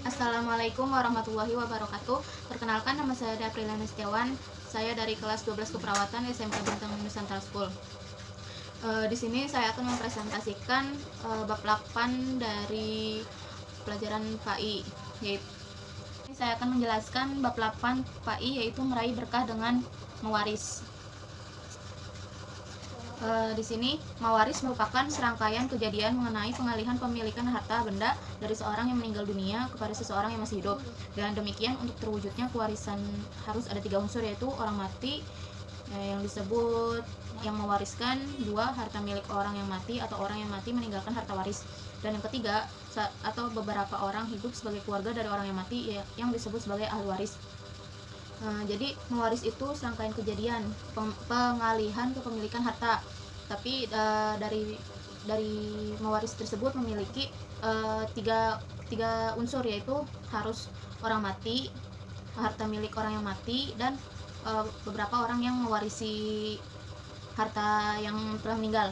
Assalamualaikum warahmatullahi wabarakatuh. Perkenalkan, nama saya Apriliana Setiawan. Saya dari kelas 12 Keperawatan SMK Bintang Nusantara School. Di sini saya akan mempresentasikan bab 8 dari pelajaran PAI, yaitu saya akan menjelaskan bab 8 PAI, yaitu meraih berkah dengan mewaris. Di sini, mewaris merupakan serangkaian kejadian mengenai pengalihan pemilikan harta benda dari seorang yang meninggal dunia kepada seseorang yang masih hidup. Dengan demikian, untuk terwujudnya kewarisan harus ada 3 unsur, yaitu orang mati, yang disebut yang mewariskan, 2, harta milik orang yang mati atau orang yang mati meninggalkan harta waris, dan yang ketiga, atau beberapa orang hidup sebagai keluarga dari orang yang mati, yang disebut sebagai ahli waris. Jadi mewaris itu serangkaian kejadian pengalihan kepemilikan harta, tapi dari mewaris tersebut memiliki tiga unsur, yaitu harus orang mati, harta milik orang yang mati, dan beberapa orang yang mewarisi harta yang telah meninggal.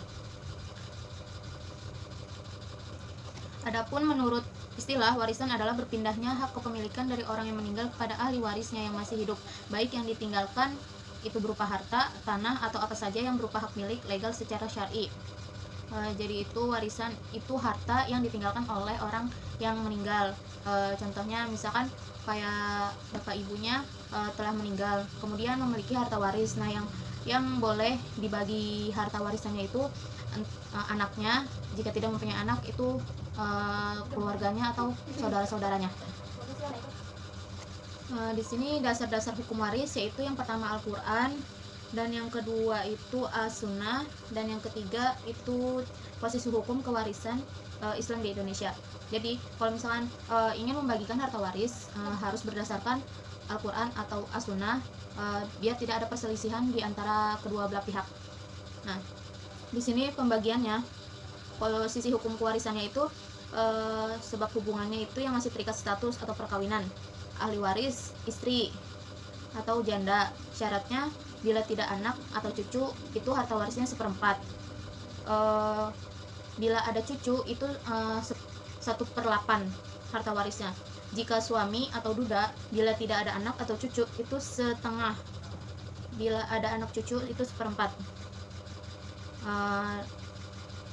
Adapun menurut istilah, warisan adalah berpindahnya hak kepemilikan dari orang yang meninggal kepada ahli warisnya yang masih hidup, baik yang ditinggalkan itu berupa harta, tanah, atau apa saja yang berupa hak milik legal secara syar'i. Jadi itu warisan itu harta yang ditinggalkan oleh orang yang meninggal. Contohnya misalkan kayak bapak ibunya telah meninggal, kemudian memiliki harta waris. Nah, yang boleh dibagi harta warisannya itu anaknya, jika tidak mempunyai anak itu keluarganya atau saudara-saudaranya. Di sini dasar-dasar hukum waris, yaitu yang pertama Al-Quran, dan yang kedua itu As-Sunnah, dan yang ketiga itu posisi hukum kewarisan Islam di Indonesia. Jadi kalau misalkan ingin membagikan harta waris, harus berdasarkan Al-Quran atau As-Sunnah, biar tidak ada perselisihan di antara kedua belah pihak. Nah, di sini pembagiannya, posisi hukum kewarisannya itu sebab hubungannya itu yang masih terikat status atau perkawinan. Ahli waris istri atau janda. Syaratnya bila tidak anak atau cucu itu harta warisnya 1/4. Bila ada cucu itu 1/8 harta warisnya. Jika suami atau duda, bila tidak ada anak atau cucu itu setengah. Bila ada anak cucu itu 1/4.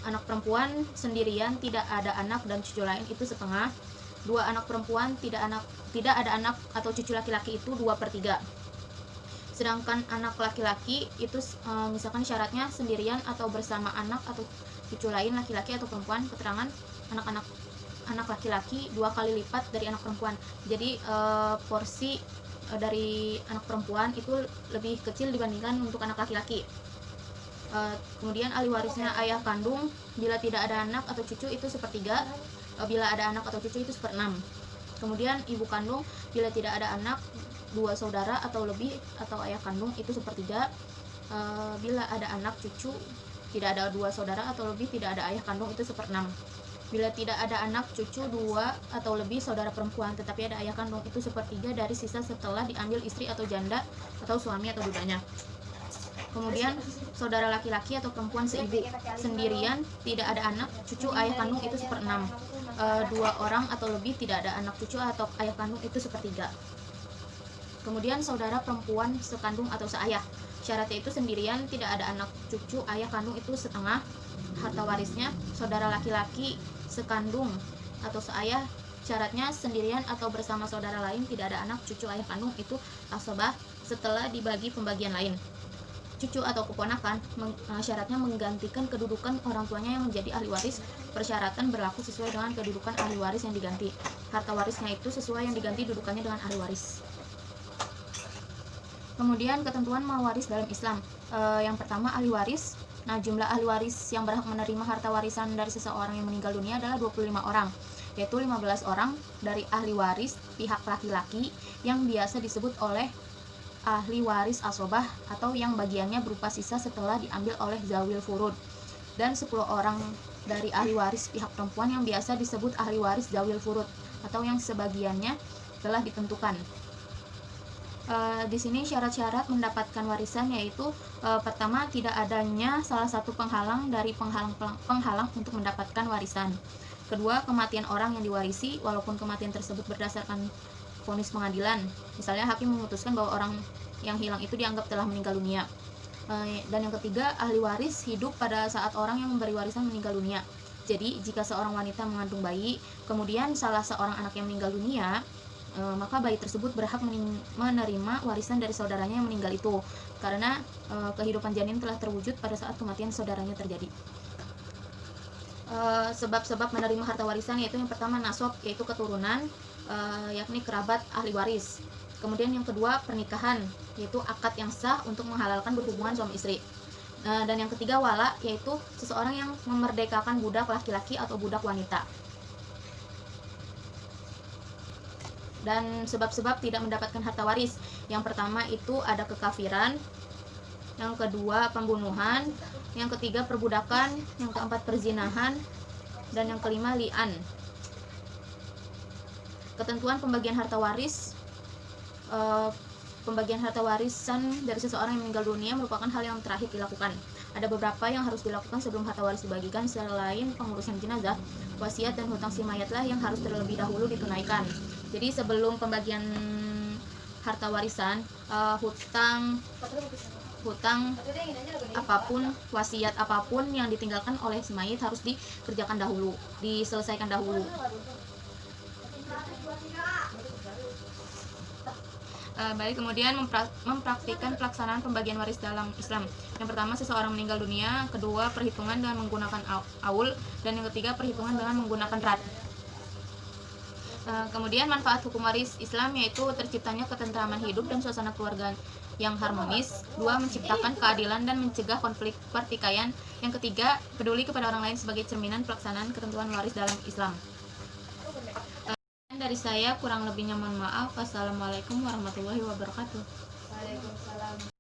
Anak perempuan sendirian tidak ada anak dan cucu lain itu setengah. 2 anak perempuan tidak ada anak atau cucu laki-laki itu 2/3. Sedangkan anak laki-laki itu misalkan syaratnya sendirian atau bersama anak atau cucu lain laki-laki atau perempuan, keterangan anak laki-laki 2 kali lipat dari anak perempuan. Jadi porsi dari anak perempuan itu lebih kecil dibandingkan untuk anak laki-laki. Kemudian ahli warisnya ayah kandung, bila tidak ada anak atau cucu itu 1/3, bila ada anak atau cucu itu 1/6. Kemudian ibu kandung, bila tidak ada anak, 2 saudara atau lebih atau ayah kandung itu 1/3. Bila ada anak cucu, tidak ada 2 saudara atau lebih, tidak ada ayah kandung itu 1/6. Bila tidak ada anak cucu 2 atau lebih saudara perempuan tetapi ada ayah kandung itu 1/3 dari sisa setelah diambil istri atau janda atau suami atau dudanya. Kemudian saudara laki-laki atau perempuan seibu sendirian, tidak ada anak cucu ayah kandung itu 1/6. 2 orang atau lebih tidak ada anak cucu atau ayah kandung itu 1/3. Kemudian saudara perempuan sekandung atau seayah, syaratnya itu sendirian, tidak ada anak cucu ayah kandung itu setengah harta warisnya. Saudara laki-laki sekandung atau seayah, syaratnya sendirian atau bersama saudara lain, tidak ada anak cucu ayah kandung itu asabah setelah dibagi pembagian lain. Cucu atau keponakan syaratnya menggantikan kedudukan orang tuanya yang menjadi ahli waris. Persyaratan berlaku sesuai dengan kedudukan ahli waris yang diganti. Harta warisnya itu sesuai yang diganti dudukannya dengan ahli waris. Kemudian ketentuan mewaris dalam Islam. Yang pertama ahli waris. Nah, jumlah ahli waris yang berhak menerima harta warisan dari seseorang yang meninggal dunia adalah 25 orang, yaitu 15 orang dari ahli waris pihak laki-laki yang biasa disebut oleh ahli waris asobah atau yang bagiannya berupa sisa setelah diambil oleh zawil furud, dan 10 orang dari ahli waris pihak perempuan yang biasa disebut ahli waris zawil furud atau yang sebagiannya telah ditentukan. Di sini syarat-syarat mendapatkan warisan yaitu pertama, tidak adanya salah satu penghalang dari penghalang untuk mendapatkan warisan. Kedua, kematian orang yang diwarisi walaupun kematian tersebut berdasarkan vonis pengadilan. Misalnya hakim memutuskan bahwa orang yang hilang itu dianggap telah meninggal dunia. Dan yang ketiga, ahli waris hidup pada saat orang yang memberi warisan meninggal dunia. Jadi, jika seorang wanita mengandung bayi, kemudian salah seorang anak yang meninggal dunia, maka bayi tersebut berhak menerima warisan dari saudaranya yang meninggal itu, karena kehidupan janin telah terwujud pada saat kematian saudaranya terjadi. Sebab-sebab menerima harta warisan yaitu yang pertama nasab, yaitu keturunan, yakni kerabat ahli waris. Kemudian yang kedua pernikahan, yaitu akad yang sah untuk menghalalkan berhubungan suami istri. Dan yang ketiga wala, yaitu seseorang yang memerdekakan budak laki-laki atau budak wanita. Dan sebab-sebab tidak mendapatkan harta waris, yang pertama itu ada kekafiran, yang kedua pembunuhan, yang ketiga perbudakan, yang keempat perzinahan, dan yang kelima li'an. Ketentuan pembagian harta waris. Pembagian harta warisan dari seseorang yang meninggal dunia merupakan hal yang terakhir dilakukan. Ada beberapa yang harus dilakukan sebelum harta waris dibagikan. Selain pengurusan jenazah, wasiat dan hutang si mayatlah yang harus terlebih dahulu ditunaikan. Jadi sebelum pembagian harta warisan, hutang apapun, wasiat apapun yang ditinggalkan oleh si mayit harus dikerjakan dahulu, diselesaikan dahulu. Baik, kemudian mempraktikkan pelaksanaan pembagian waris dalam Islam. Yang pertama, seseorang meninggal dunia. Kedua, perhitungan dengan menggunakan aul. Dan yang ketiga, perhitungan dengan menggunakan rad. Kemudian manfaat hukum waris Islam yaitu terciptanya ketentraman hidup dan suasana keluarga yang harmonis. Dua, menciptakan keadilan dan mencegah konflik pertikaian. Yang ketiga, peduli kepada orang lain sebagai cerminan pelaksanaan ketentuan waris dalam Islam. Dari saya kurang lebihnya mohon maaf. Wassalamualaikum warahmatullahi wabarakatuh. Waalaikumsalam.